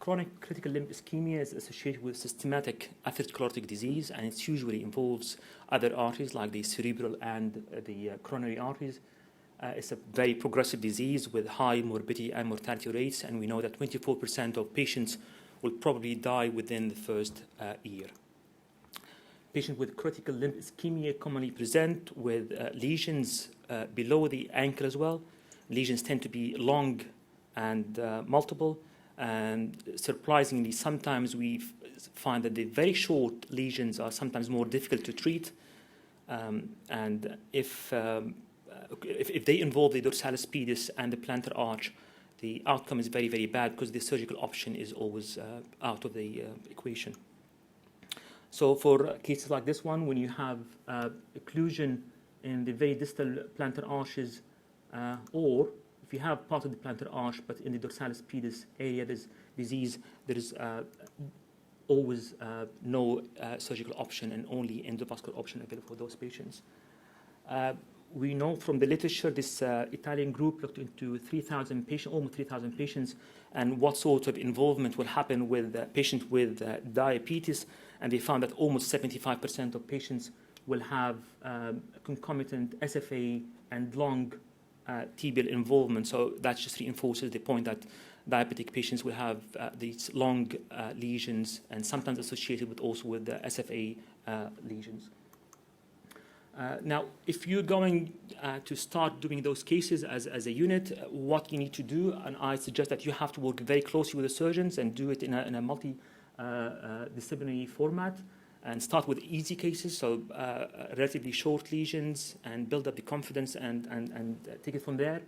chronic critical limb ischemia is associated with systematic atherosclerotic disease, and it usually involves other arteries like the cerebral and the coronary arteries. It's a very progressive disease with high morbidity and mortality rates, and we know that 24% of patients will probably die within the first year. Patients with critical limb ischemia commonly present with lesions below the ankle as well. Lesions tend to be long and multiple, and surprisingly, sometimes we find that the very short lesions are sometimes more difficult to treat, and if they involve the dorsalis pedis and the plantar arch, the outcome is very, very bad because the surgical option is always out of the equation. So for cases like this one, when you have occlusion in the very distal plantar arches, or if you have part of the plantar arch, but in the dorsalis pedis area there's disease, there is always no surgical option and only endovascular option available for those patients. We know from the literature this Italian group looked into 3,000 patients, almost 3,000 patients, and what sort of involvement will happen with patients with diabetes, and they found that almost 75% of patients will have concomitant SFA and long tibial involvement. So that just reinforces the point that diabetic patients will have these long lesions and sometimes associated with also with the SFA lesions. Now, if you're going to start doing those cases as a unit, what you need to do, and I suggest that you have to work very closely with the surgeons and do it in a multi-disciplinary format, and start with easy cases, so relatively short lesions, and build up the confidence and take it from there.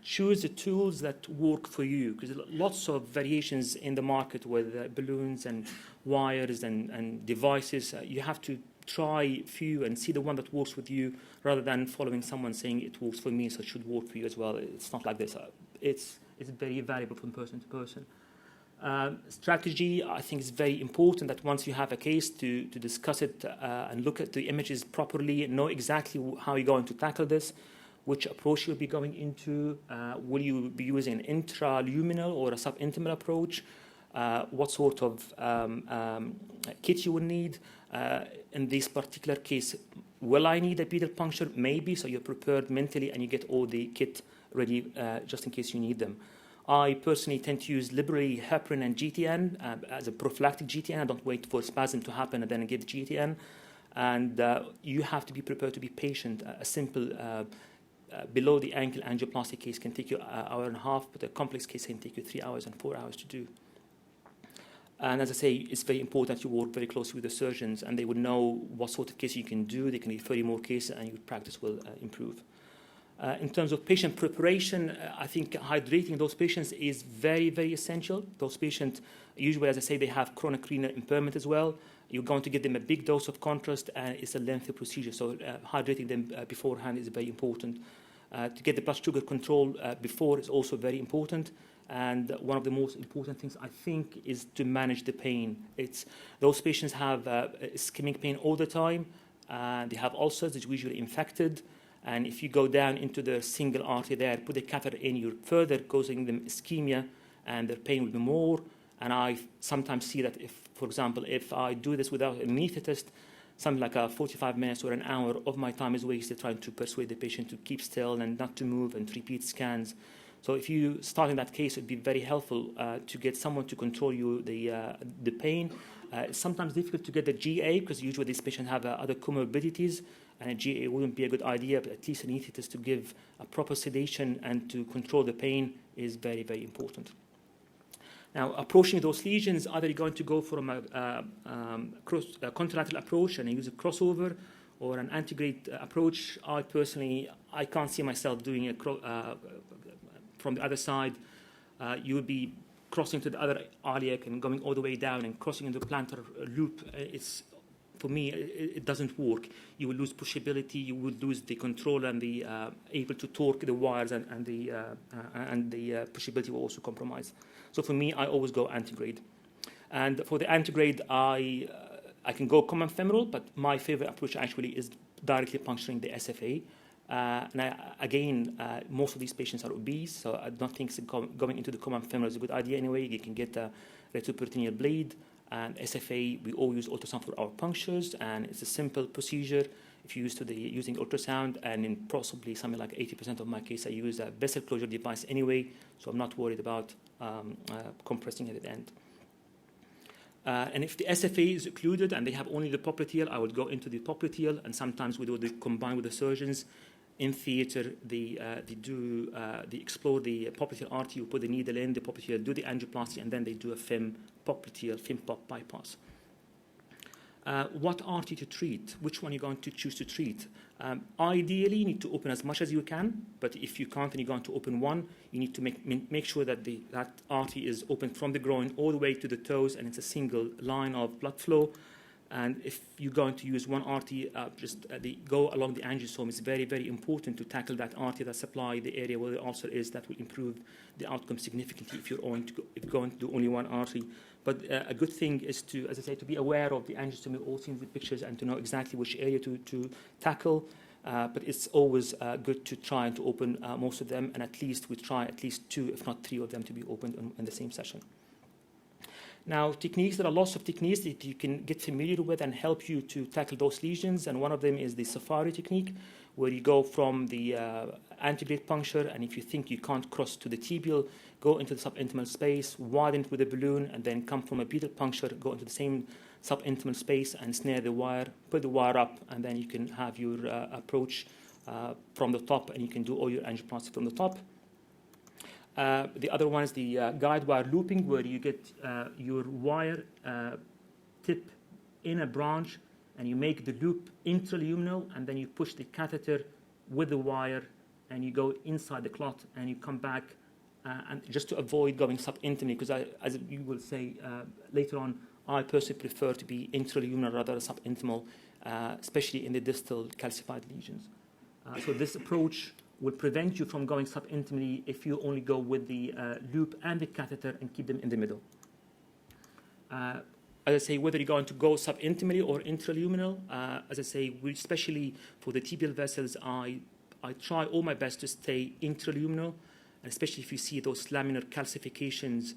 Choose the tools that work for you, because lots of variations in the market with balloons and wires and devices. You have to try a few and see the one that works with you, rather than following someone saying it works for me, so it should work for you as well. It's not like this. It's very variable from person to person. Strategy, I think, is very important, that once you have a case to discuss it and look at the images properly and know exactly how you're going to tackle this, which approach you'll be going into. Will you be using an intraluminal or a subintimal approach? What sort of kit you will need. In this particular case, will I need a pedal puncture? Maybe, so you're prepared mentally and you get all the kit ready just in case you need them. I personally tend to use liberally heparin and GTN as a prophylactic GTN. I don't wait for spasm to happen and then give GTN. And you have to be prepared to be patient. A simple below the ankle angioplasty case can take you an hour and a half, but a complex case can take you 3 hours and 4 hours to do. And as I say, it's very important that you work very closely with the surgeons, and they would know what sort of case you can do. They can refer you more cases, and your practice will improve. In terms of patient preparation, I think hydrating those patients is very, very essential. Those patients, usually, as I say, they have chronic renal impairment as well. You're going to give them a big dose of contrast, and it's a lengthy procedure. So hydrating them beforehand is very important. To get the blood sugar control before is also very important. And one of the most important things, I think, is to manage the pain. Those patients have ischemic pain all the time. They have ulcers, which are usually infected. And if you go down into the single artery there, put a catheter in, you're further causing them ischemia, and their pain will be more. And I sometimes see that for example, if I do this without an anesthetist, something like 45 minutes or an hour of my time is wasted trying to persuade the patient to keep still and not to move and to repeat scans. So if you start in that case, it would be very helpful to get someone to control you the pain. It's sometimes difficult to get the GA because usually these patients have other comorbidities, and a GA wouldn't be a good idea, but at least an anesthetist to give a proper sedation and to control the pain is very, very important. Now, approaching those lesions, either you're going to go from a contralateral approach and use a crossover, or an antegrade approach. I can't see myself doing from the other side. You would be crossing to the other iliac and going all the way down and crossing into the plantar loop. For me, it doesn't work. You will lose pushability. You will lose the control and the able to torque the wires, and the pushability will also compromise. So for me, I always go antegrade. And for the antegrade, I can go common femoral, but my favorite approach actually is directly puncturing the SFA. Most of these patients are obese, so I don't think going into the common femur is a good idea anyway. You can get a retroperitoneal bleed. And SFA, we all use ultrasound for our punctures, and it's a simple procedure if you're used to using ultrasound. And in possibly something like 80% of my case, I use a vessel closure device anyway, so I'm not worried about compressing at the end. And if the SFA is occluded and they have only the popliteal, I would go into the popliteal, and sometimes we do combine with the surgeons. In theater, they explore the popliteal artery, you put the needle in the popliteal, do the angioplasty, and then they do a FIM pop bypass. What artery to treat? Which one you're going to choose to treat? Ideally, you need to open as much as you can, but if you can't and you're going to open one, you need to make sure that that artery is open from the groin all the way to the toes, and it's a single line of blood flow. And if you're going to use one artery, go along the angiosome. It's very, very important to tackle that artery that supplies the area where the ulcer is. That will improve the outcome significantly if you're going to do only one artery. But a good thing is to, as I say, to be aware of the angiosome. You've all seen the pictures and to know exactly which area to tackle. But it's always good to try and to open most of them, and we try at least 2, if not 3 of them to be opened in the same session. Now, techniques, there are lots of techniques that you can get familiar with and help you to tackle those lesions, and one of them is the safari technique, where you go from the antegrade puncture, and if you think you can't cross to the tibial, go into the subintimal space, widen it with a balloon, and then come from a pedal puncture, go into the same subintimal space and snare the wire, put the wire up, and then you can have your approach from the top, and you can do all your angioplasty from the top. The other one is the guide wire looping, where you get your wire tip in a branch, and you make the loop intraluminal, and then you push the catheter with the wire, and you go inside the clot, and you come back, and just to avoid going subintimally, because as you will say later on, I personally prefer to be intraluminal rather than subintimal, especially in the distal calcified lesions. So this approach will prevent you from going subintimally if you only go with the loop and the catheter and keep them in the middle. As I say, whether you're going to go subintimally or intraluminal, as I say, especially for the tibial vessels, I try all my best to stay intraluminal, and especially if you see those laminar calcifications.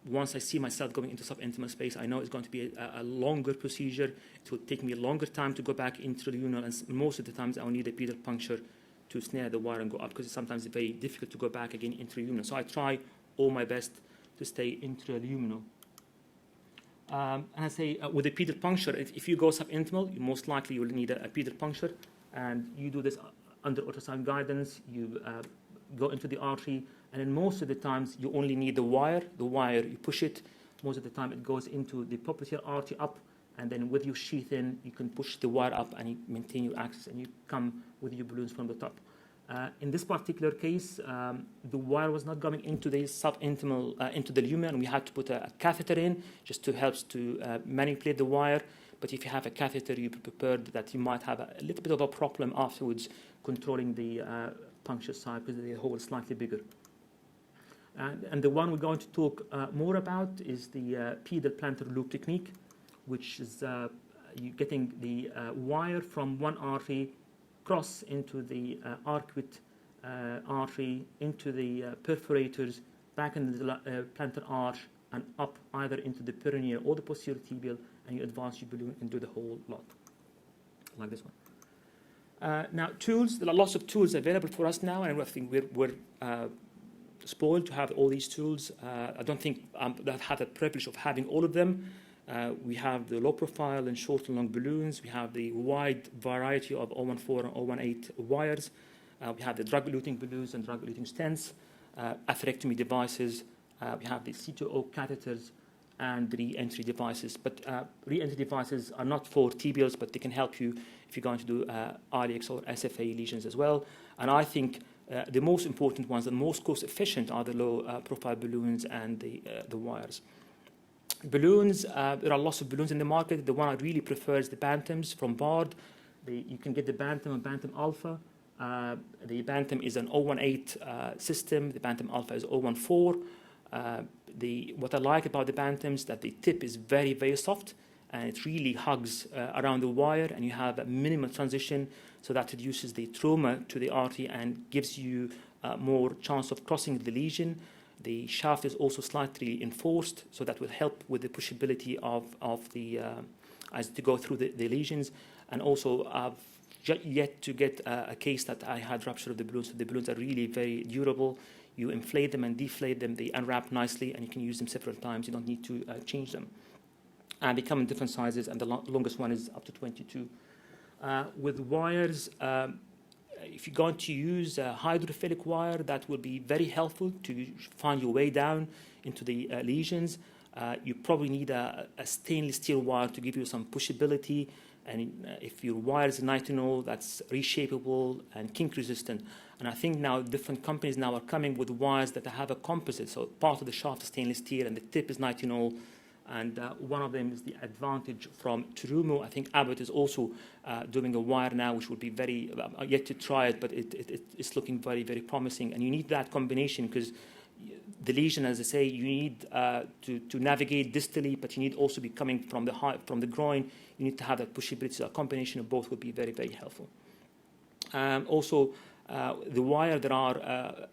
Once I see myself going into subintimal space, I know it's going to be a longer procedure. It will take me a longer time to go back intraluminal, and most of the times I will need a pedal puncture to snare the wire and go up, because sometimes it's very difficult to go back again intraluminal. So I try all my best to stay intraluminal. And I say with the pedal puncture, if you go subintimal, you most likely will need a pedal puncture, and you do this under ultrasound guidance. You go into the artery, and then most of the times you only need the wire. The wire, you push it. Most of the time it goes into the popliteal artery up, and then with your sheath in, you can push the wire up and you maintain your access, and you come with your balloons from the top. In this particular case, the wire was not going into the subintimal, into the lumen, and we had to put a catheter in just to help to manipulate the wire. But if you have a catheter, you're prepared that you might have a little bit of a problem afterwards controlling the puncture side, because the hole is slightly bigger. And the one we're going to talk more about is the pedal plantar loop technique, which is you getting the wire from one artery cross into the arcuate artery, into the perforators, back into the plantar arch, and up either into the perineal or the posterior tibial, and you advance your balloon and do the whole lot, like this one. Now, tools, there are lots of tools available for us now, and I think we're spoiled to have all these tools. I don't think I've had the privilege of having all of them. We have the low profile and short and long balloons. We have the wide variety of 014 and 018 wires. We have the drug-eluting balloons and drug-eluting stents, atherectomy devices. We have the C2O catheters and re-entry devices. But re-entry devices are not for tibials, but they can help you if you're going to do ILX or SFA lesions as well. And I think the most important ones, the most cost-efficient, are the low-profile balloons and the wires. Balloons, there are lots of balloons in the market. The one I really prefer is the Bantams from Bard. You can get the Bantam and Bantam Alpha. The Bantam is an 018 system. The Bantam Alpha is 014. What I like about the Bantams is that the tip is very, very soft, and it really hugs around the wire, and you have a minimal transition, so that reduces the trauma to the artery and gives you more chance of crossing the lesion. The shaft is also slightly enforced, so that will help with the pushability of the as to go through the lesions. And also, I've yet to get a case that I had rupture of the balloons. So the balloons are really very durable. You inflate them and deflate them. They unwrap nicely, and you can use them several times. You don't need to change them. And they come in different sizes, and the longest one is up to 22. With wires, if you're going to use a hydrophilic wire, that will be very helpful to find your way down into the lesions. You probably need a stainless steel wire to give you some pushability. And if your wire is nitinol, that's reshapeable and kink resistant. And I think now different companies now are coming with wires that have a composite. So part of the shaft is stainless steel and the tip is nitinol. And one of them is the advantage from Terumo. I think Abbott is also doing a wire now, which would be very, yet to try it, but it's looking very, very promising. And you need that combination because the lesion, as I say, you need to navigate distally, but you need also be coming from the groin. You need to have that pushability. So a combination of both would be very, very helpful. Also, the wire, there are,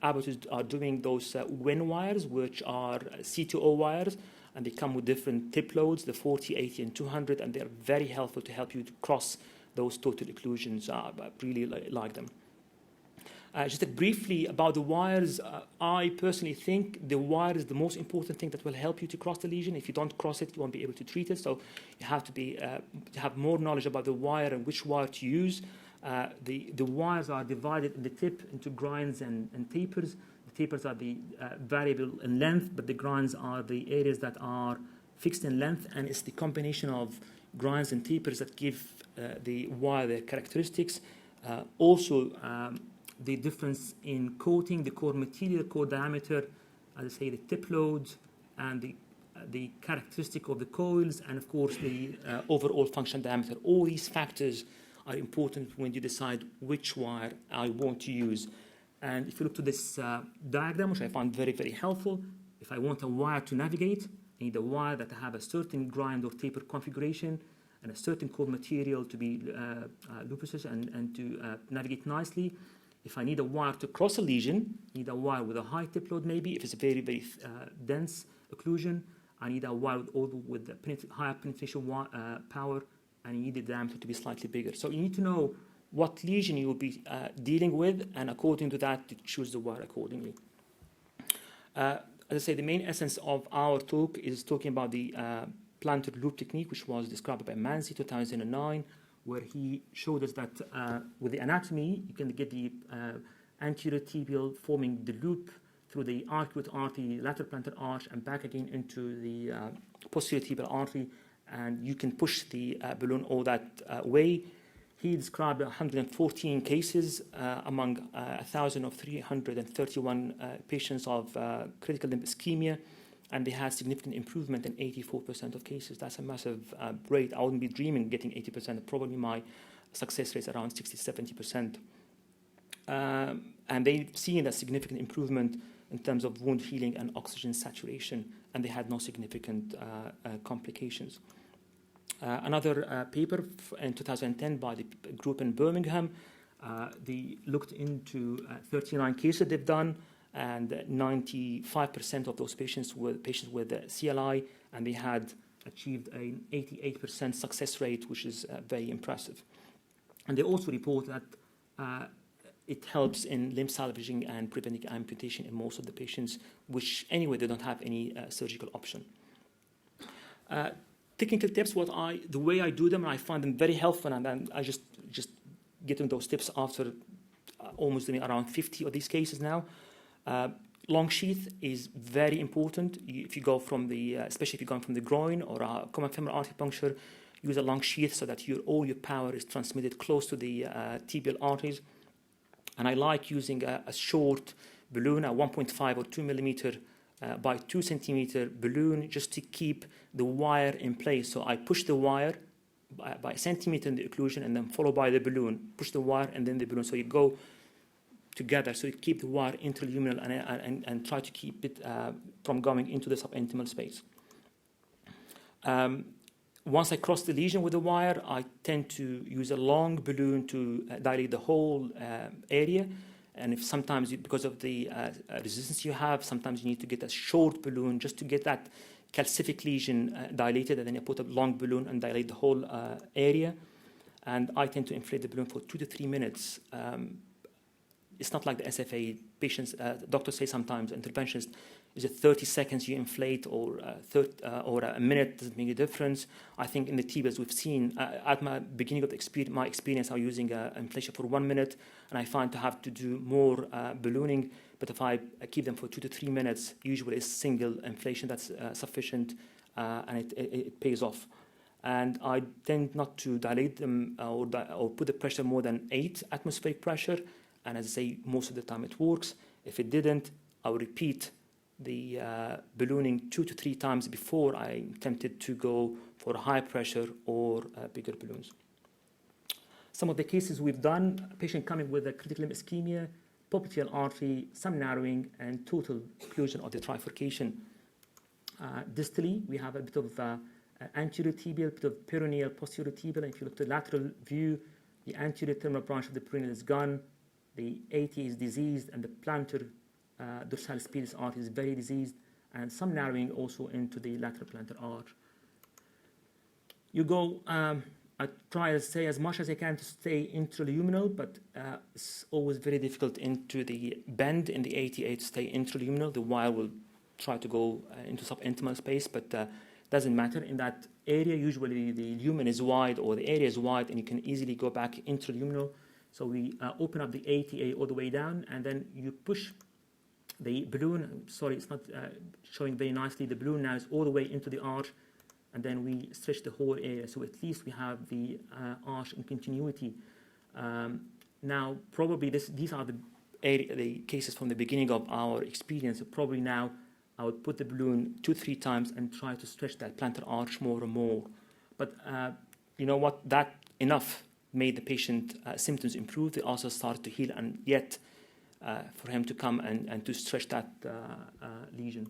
Abbott are doing those WIN wires, which are C2O wires, and they come with different tip loads, the 40, 80, and 200, and they're very helpful to help you to cross those total occlusions. I really like them. Just briefly about the wires, I personally think the wire is the most important thing that will help you to cross the lesion. If you don't cross it, you won't be able to treat it. So you have to have more knowledge about the wire and which wire to use. The wires are divided in the tip into grinds and tapers. The tapers are the variable in length, but the grinds are the areas that are fixed in length, and it's the combination of grinds and tapers that give the wire their characteristics. Also, the difference in coating, the core material, core diameter, as I say, the tip loads, and the characteristic of the coils, and of course the overall function diameter. All these factors are important when you decide which wire I want to use. And if you look to this diagram, which I found very, very helpful, if I want a wire to navigate, I need a wire that have a certain grind or taper configuration and a certain core material to be lupus and to navigate nicely. If I need a wire to cross a lesion, I need a wire with a high tip load maybe. If it's a very, very dense occlusion, I need a wire with higher penetration power, and you need the diameter to be slightly bigger. So you need to know what lesion you will be dealing with, and according to that, to choose the wire accordingly. As I say, the main essence of our talk is talking about the plantar loop technique, which was described by Manzi 2009, where he showed us that with the anatomy, you can get the anterior tibial forming the loop through the arcuate artery, lateral plantar arch, and back again into the posterior tibial artery, and you can push the balloon all that way. He described 114 cases among 1,331 patients of critical limb ischemia, and they had significant improvement in 84% of cases. That's a massive rate. I wouldn't be dreaming getting 80%. Probably my success rate is around 60-70%. And they've seen a significant improvement in terms of wound healing and oxygen saturation, and they had no significant complications. Another paper in 2010 by the group in Birmingham, they looked into 39 cases they've done, and 95% of those patients were patients with CLI, and they had achieved an 88% success rate, which is very impressive. And they also report that it helps in limb salvaging and preventing amputation in most of the patients, which anyway, they don't have any surgical option. Technical tips, the way I do them, I find them very helpful, and then I just get into those tips after almost around 50 of these cases now. Long sheath is very important. If you go from especially if you're going from the groin or a common femoral artery puncture, use a long sheath so that all your power is transmitted close to the tibial arteries. And I like using a short balloon, a 1.5 or 2 millimeter by 2 centimeter balloon, just to keep the wire in place. So I push the wire by a centimeter in the occlusion, and then followed by the balloon. Push the wire and then the balloon. So you go together. So you keep the wire interluminal and try to keep it from going into the subintimal space. once I cross the lesion with the wire, I tend to use a long balloon to dilate the whole area. And if sometimes, because of the resistance you have, sometimes you need to get a short balloon just to get that calcific lesion dilated, and then you put a long balloon and dilate the whole area. And I tend to inflate the balloon for 2 to 3 minutes. It's not like the SFA patients. Doctors say sometimes, interventionists, is it 30 seconds you inflate or a minute doesn't make a difference. I think in the tibials we've seen, at my beginning of my experience, I'm using inflation for 1 minute, and I find to have to do more ballooning. But if I keep them for 2 to 3 minutes, usually it's single inflation that's sufficient, and it pays off. And I tend not to dilate them or put the pressure more than 8 atmospheric pressure. And as I say, most of the time it works. If it didn't, I will repeat the ballooning 2 to 3 times before I'm tempted to go for high pressure or bigger balloons. Some of the cases we've done, a patient coming with a critical limb ischemia, popliteal artery, some narrowing, and total occlusion of the trifurcation. Distally, we have a bit of anterior tibial, a bit of peroneal, posterior tibial. And if you look at the lateral view, the anterior terminal branch of the peroneal is gone, the AT is diseased, and the plantar dorsalis pedis artery is very diseased, and some narrowing also into the lateral plantar arch. You go, I try to say as much as I can to stay intraluminal, but it's always very difficult into the bend in the ATA to stay intraluminal. The wire will try to go into subintimal space, but doesn't matter. In that area, usually the lumen is wide or the area is wide, and you can easily go back intraluminal. So we open up the ATA all the way down, and then you push the balloon. Sorry, it's not showing very nicely. The balloon now is all the way into the arch, and then we stretch the whole area. So at least we have the arch in continuity. Now, probably these are the cases from the beginning of our experience. So probably now I would put the balloon 2-3 times and try to stretch that plantar arch more and more. But you know what? That enough made the patient symptoms improve. They also started to heal, and yet for him to come and to stretch that lesion.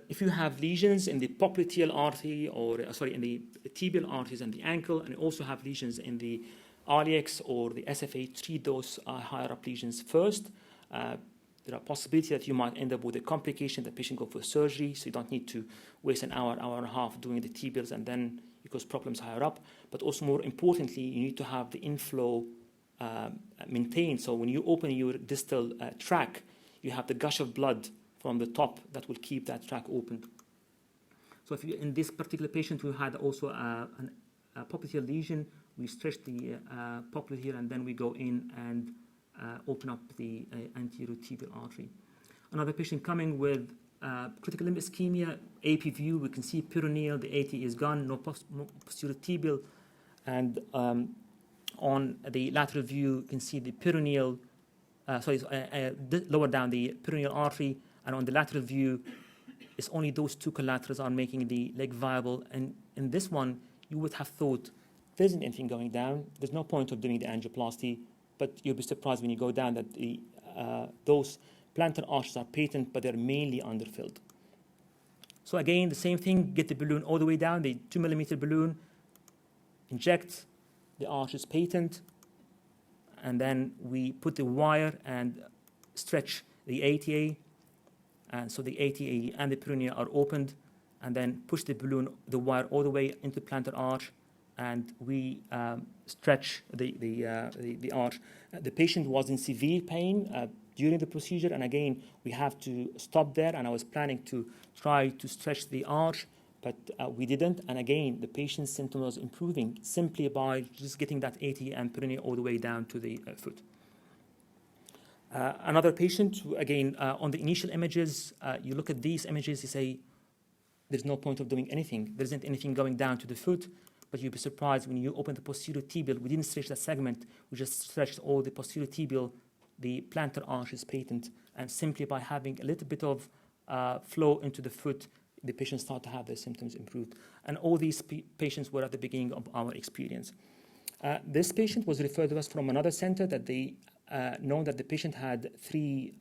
If you have lesions in the popliteal artery, or in the tibial arteries and the ankle, and you also have lesions in the iliacs or the SFA, treat those higher up lesions first. There are possibilities that you might end up with a complication. The patient go for surgery, so you don't need to waste an hour and a half doing the tibials and then because problems higher up. But also more importantly, you need to have the inflow maintained. So when you open your distal tract, you have the gush of blood from the top that will keep that tract open. So if you, in this particular patient, we had also a popliteal lesion. We stretch the popliteal, and then we go in and open up the anterior tibial artery. Another patient coming with critical limb ischemia, AP view, we can see peroneal, the AT is gone, no posterior tibial, and on the lateral view, you can see the peroneal, lower down the peroneal artery, and on the lateral view, it's only those 2 collaterals are making the leg viable. And in this one, you would have thought there isn't anything going down. There's no point of doing the angioplasty, but you'll be surprised when you go down that those plantar arches are patent, but they're mainly underfilled. So again, the same thing, get the balloon all the way down, the 2 millimeter balloon, inject, the arch is patent, and then we put the wire and stretch the ATA, and so the ATA and the peroneal are opened, and then push the balloon, the wire all the way into plantar arch, and we stretch the arch. The patient was in severe pain during the procedure, and again, we have to stop there, and I was planning to try to stretch the arch, but we didn't, and again, the patient's symptom was improving simply by just getting that AT and peroneal all the way down to the foot. Another patient, again, on the initial images, you look at these images, you say, there's no point of doing anything. There isn't anything going down to the foot, but you'll be surprised when you open the posterior tibial. We didn't stretch that segment. We just stretched all the posterior tibial. The plantar arch is patent, and simply by having a little bit of flow into the foot, the patients start to have their symptoms improved. And all these patients were at the beginning of our experience. This patient was referred to us from another center that they known that the patient had 3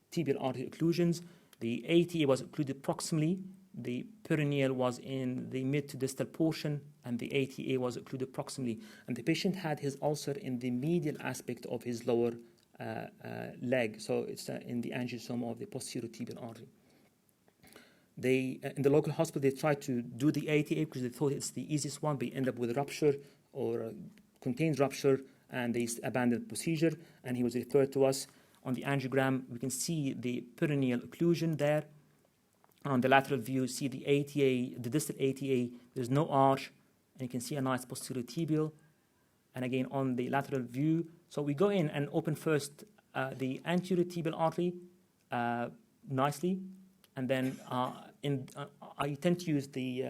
tibial artery occlusions. The ATA was occluded proximally the perineal was in the mid to distal portion, and the ATA was occluded proximally. And the patient had his ulcer in the medial aspect of his lower leg, so it's in the angiosome of the posterior tibial artery. They, in the local hospital, they tried to do the ATA because they thought it's the easiest one, but end up with a rupture or contained rupture, and they abandoned the procedure, and he was referred to us. On the angiogram, we can see the perineal occlusion there. On the lateral view, you see the ATA, the distal ATA, there's no arch, and you can see a nice posterior tibial. And again, on the lateral view, so we go in and open first the anterior tibial artery nicely, and then I tend to use the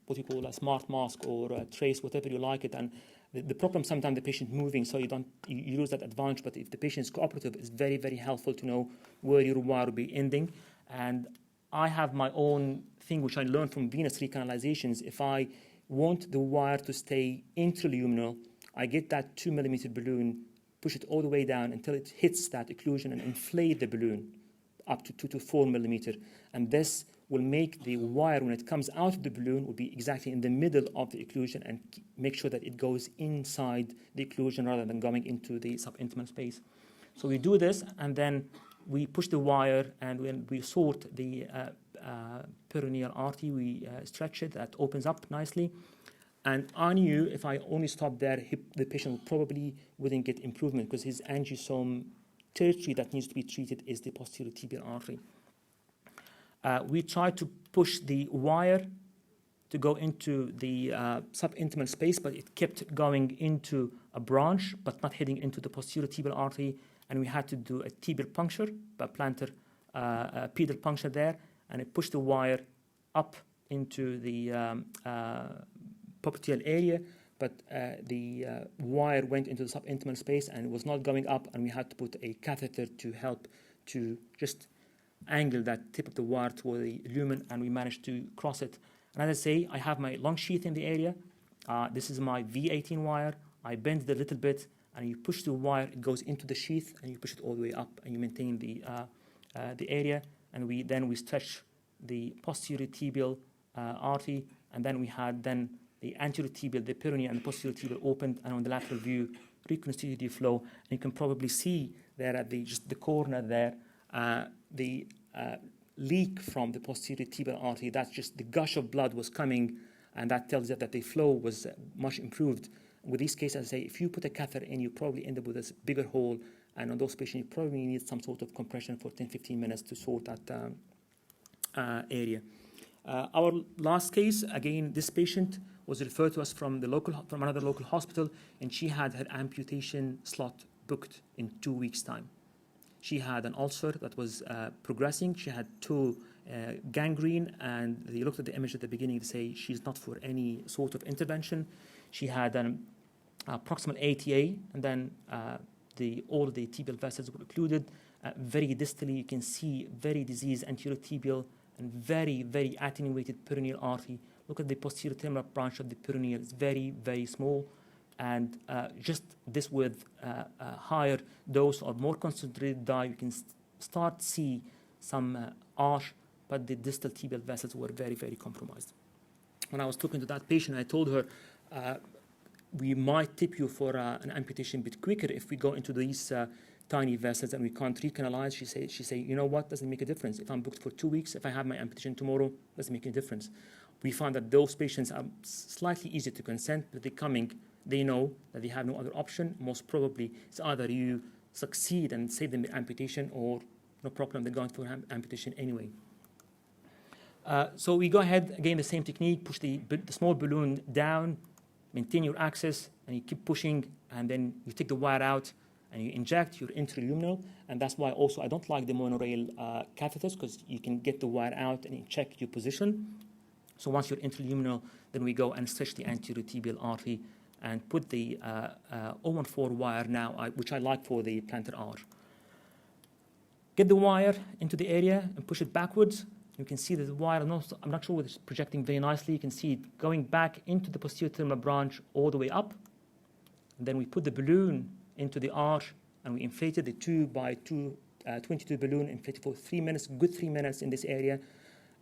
what you call a smart mask or a trace, whatever you like it. And the problem sometimes the patient moving, so you lose that advantage. But if the patient is cooperative, it's very, very helpful to know where your wire will be ending. And I have my own thing which I learned from venous recanalizations. If I want the wire to stay intraluminal, I get that 2 millimeter balloon, push it all the way down until it hits that occlusion and inflate the balloon up to 2 to 4 millimeter. And this will make the wire, when it comes out of the balloon, will be exactly in the middle of the occlusion and make sure that it goes inside the occlusion rather than going into the subintimal space. So we do this, and then we push the wire, and when we sort the perineal artery, we stretch it, that opens up nicely. And I knew if I only stopped there, the patient probably wouldn't get improvement because his angiosome territory that needs to be treated is the posterior tibial artery. We tried to push the wire to go into the subintimal space, but it kept going into a branch, but not heading into the posterior tibial artery. And we had to do a tibial puncture, a plantar pedal puncture there, and it pushed the wire up into the popliteal area, but the wire went into the subintimal space and it was not going up, and we had to put a catheter to help to just angle that tip of the wire toward the lumen, and we managed to cross it. And as I say, I have my long sheath in the area. This is my V18 wire. I bend it a little bit, and you push the wire, it goes into the sheath, and you push it all the way up, and you maintain the area. And we stretch the posterior tibial artery, and then we had the anterior tibial, the perineal, and the posterior tibial opened, and on the lateral view, reconstituted the flow. And you can probably see there at just the corner there, the leak from the posterior tibial artery. That's just the gush of blood was coming, and that tells you that the flow was much improved. With these cases, I say, if you put a catheter in, you probably end up with a bigger hole, and on those patients, you probably need some sort of compression for 10-15 minutes to sort that area. Our last case, again, this patient was referred to us from another local hospital, and she had her amputation slot booked in 2 weeks' time. She had an ulcer that was progressing. She had toe gangrene, and they looked at the image at the beginning to say she's not for any sort of intervention. She had an proximal ATA, and then all the tibial vessels were occluded. Very distally, you can see very diseased anterior tibial and very, very attenuated perineal artery. Look at the posterior terminal branch of the perineal. It's very, very small. And just this with a higher dose or more concentrated dye, you can start to see some arch, but the distal tibial vessels were very, very compromised. When I was talking to that patient, I told her, we might tip you for an amputation a bit quicker if we go into these tiny vessels and we can't recanalize. She say, you know what, doesn't make a difference. If I'm booked for 2 weeks, if I have my amputation tomorrow, doesn't make a difference. We found that those patients are slightly easier to consent, but they know that they have no other option. Most probably, it's either you succeed and save them the amputation, or no problem, they're going for amputation anyway. So we go ahead, again, the same technique, push the small balloon down, maintain your axis, and you keep pushing, and then you take the wire out, and you inject your intraluminal. And that's why also I don't like the monorail catheters, because you can get the wire out and check your position. So once you're intraluminal, then we go and stretch the anterior tibial artery and put the 014 wire now, which I like for the plantar arch. Get the wire into the area and push it backwards. You can see that the wire, I'm not sure whether it's projecting very nicely. You can see it going back into the posterior terminal branch all the way up. And then we put the balloon into the arch, and we inflated the 2 by 2 22 balloon, inflated for 3 minutes, good 3 minutes in this area.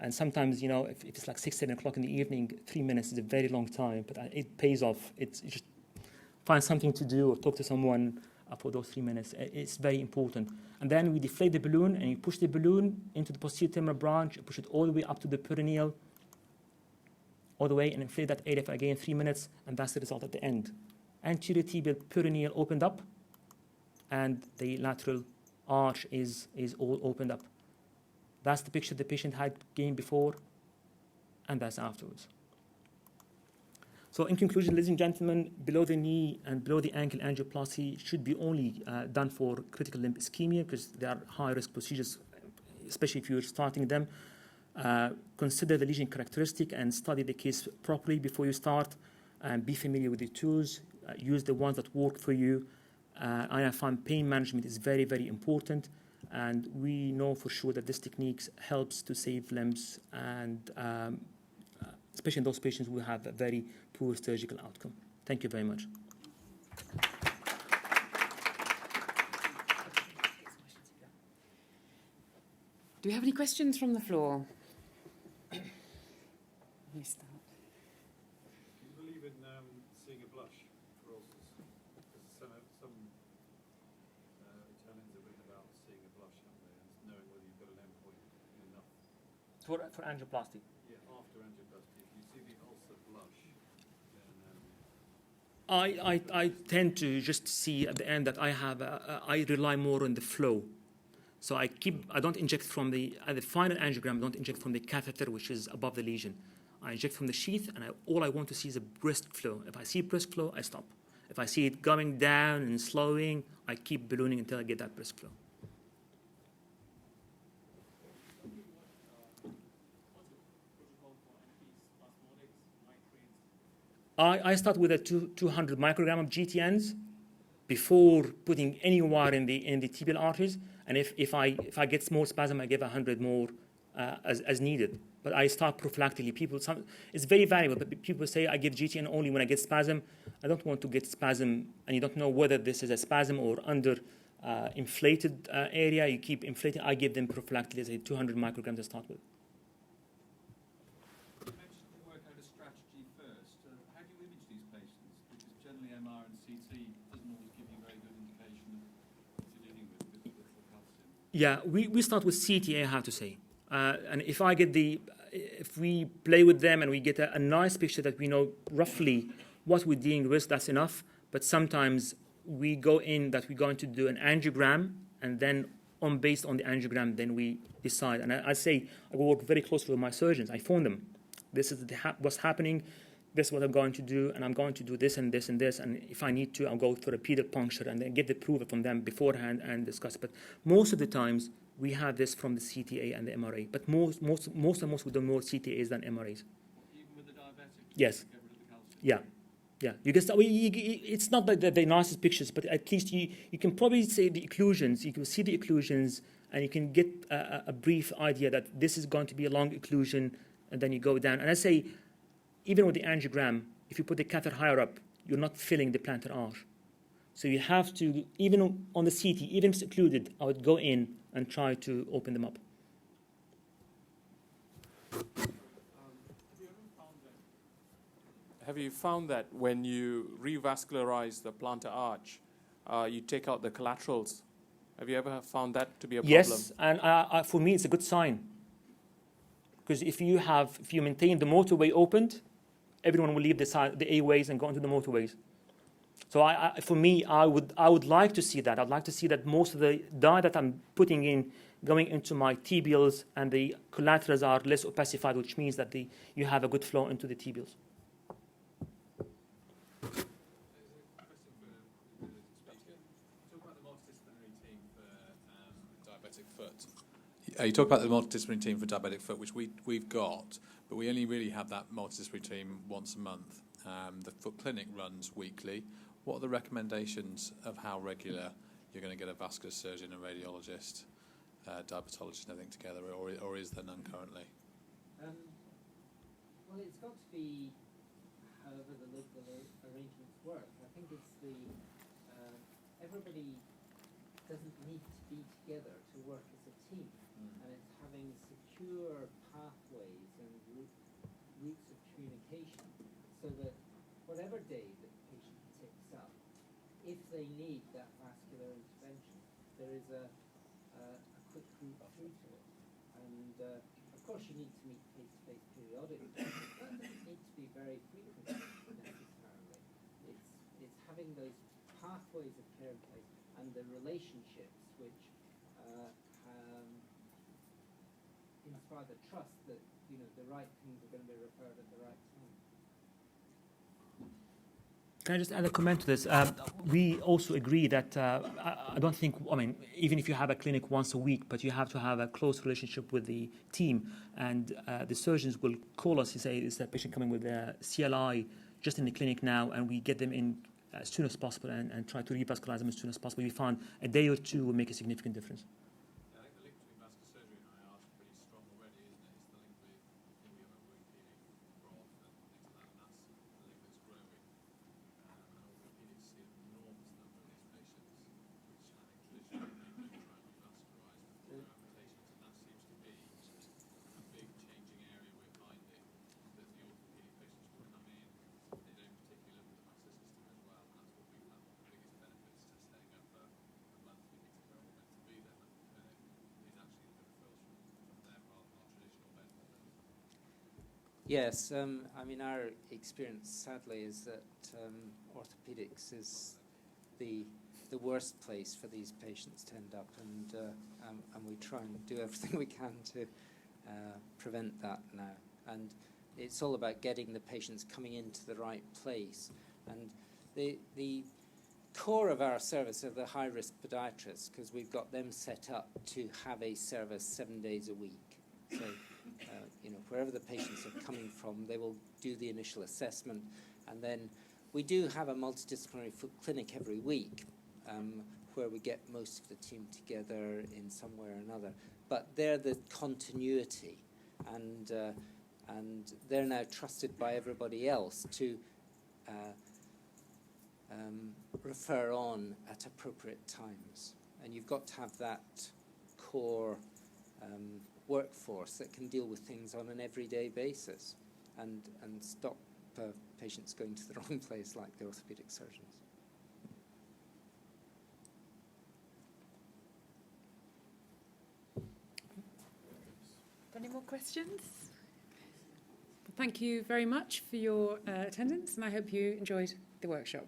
And sometimes, if it's like 6, 7 o'clock in the evening, 3 minutes is a very long time, but it pays off. It's just find something to do or talk to someone for those 3 minutes. It's very important. And then we deflate the balloon, and you push the balloon into the posterior femoral branch, push it all the way up to the perineal, all the way, and inflate that area for again 3 minutes, and that's the result at the end. Anterior tibial perineal opened up, and the lateral arch is all opened up. That's the picture the patient had gained before, and that's afterwards. So in conclusion, ladies and gentlemen, below the knee and below the ankle angioplasty should be only done for critical limb ischemia, because they are high-risk procedures, especially if you're starting them. Consider the lesion characteristic and study the case properly before you start. Be familiar with the tools. Use the ones that work for you. I find pain management is very, very important. And we know for sure that this technique helps to save limbs, and especially in those patients who have a very poor surgical outcome. Thank you very much. Do we have any questions from the floor? You start. Do you believe in seeing a blush for ulcers? Because some Italians have written about seeing a blush, haven't they? And knowing whether you've got an endpoint enough. For angioplasty? Yeah, after angioplasty. If you see the ulcer blush, then... I tend to just see at the end that I rely more on the flow. So I don't inject from at the final angiogram, I don't inject from the catheter, which is above the lesion. I inject from the sheath, and all I want to see is a brisk flow. If I see brisk flow, I stop. If I see it going down and slowing, I keep ballooning until I get that brisk flow. I start with a 200 microgram of GTNs before putting any wire in the tibial arteries. And if I get small spasm, I give 100 more as needed. But I start prophylactically. It's very variable, but people say I give GTN only when I get spasm. I don't want to get spasm, and you don't know whether this is a spasm or under inflated area. You keep inflating. I give them prophylactically, say 200 micrograms to start with. You mentioned to work out a strategy first. How do you image these patients? Because generally MR and CT doesn't always give you a very good indication of what you're dealing with the calcium. Yeah, we start with CT, I have to say. And if we play with them and we get a nice picture that we know roughly what we're dealing with, that's enough. But sometimes we go in that we're going to do an angiogram, and then based on the angiogram, then we decide. And I say I work very closely with my surgeons. I phone them. This is what's happening. This is what I'm going to do, and I'm going to do this and this and this. And if I need to, I'll go for a pedal puncture and then get the approval from them beforehand and discuss. But most of the times, we have this from the CTA and the MRA. But most we do more CTAs than MRAs. Even with the diabetic? Yes. Get rid of the calcium? Yeah. You can start, it's not the nicest pictures, but at least you can probably say the occlusions. You can see the occlusions, and you can get a brief idea that this is going to be a long occlusion, and then you go down. And I say, even with the angiogram, if you put the catheter higher up, you're not filling the plantar arch. So you have to, even on the CT, even if it's occluded, I would go in and try to open them up. Have you found that when you revascularize the plantar arch, you take out the collaterals? Have you ever found that to be a problem? Yes, and for me, it's a good sign. Because if you maintain the motorway opened, everyone will leave the A-ways and go into the motorways. So for me, I would like to see that. I'd like to see that most of the dye that I'm putting in going into my tibials and the collaterals are less opacified, which means that you have a good flow into the tibials. You talk about the multidisciplinary team for diabetic foot, which we've got, but we only really have that multidisciplinary team once a month. The foot clinic runs weekly. What are the recommendations of how regular you're going to get a vascular surgeon, a radiologist, diabetologist, and everything together, or is there none currently? Well, it's got to be however the local arrangements work. I think it's everybody doesn't need to be together to work as a team, and it's having secure pathways if they need that vascular intervention, there is a quick route through to it. And of course you need to meet face-to-face periodically. That doesn't need to be very frequent necessarily. It's having those pathways of care in place and the relationships which inspire the trust that the right things are going to be referred at the right time. Can I just add a comment to this? We also agree that I don't think, even if you have a clinic once a week, but you have to have a close relationship with the team. And the surgeons will call us and say, is that patient coming with a CLI just in the clinic now? And we get them in as soon as possible and try to revascularize them as soon as possible. We found a day or two will make a significant difference. I think the link between vascular surgery and IR is pretty strong already, isn't it? It's the link with orthopedic growth and things like that, and that's the link that's growing. And orthopedics see an enormous number of these patients, which I think traditionally people try and revascularize before their amputations, and that seems to be a big changing area we're finding, that the orthopedic patients will come in, they don't particularly look at the vascular system as well, and that's what we found one of the biggest benefits to setting up a monthly meant to be there monthly clinic, is actually the referrals from them rather than our traditional medical bills. Yes, our experience, sadly, is that orthopedics is the worst place for these patients to end up, and we try and do everything we can to prevent that now. And it's all about getting the patients coming into the right place. And the core of our service are the high-risk podiatrists, because we've got them set up to have a service 7 days a week. So, wherever the patients are coming from, they will do the initial assessment. And then we do have a multidisciplinary foot clinic every week, where we get most of the team together in some way or another. But they're the continuity, and they're now trusted by everybody else to refer on at appropriate times. And you've got to have that core workforce that can deal with things on an everyday basis and stop patients going to the wrong place like the orthopedic surgeons. Any more questions? Thank you very much for your attendance, and I hope you enjoyed the workshop.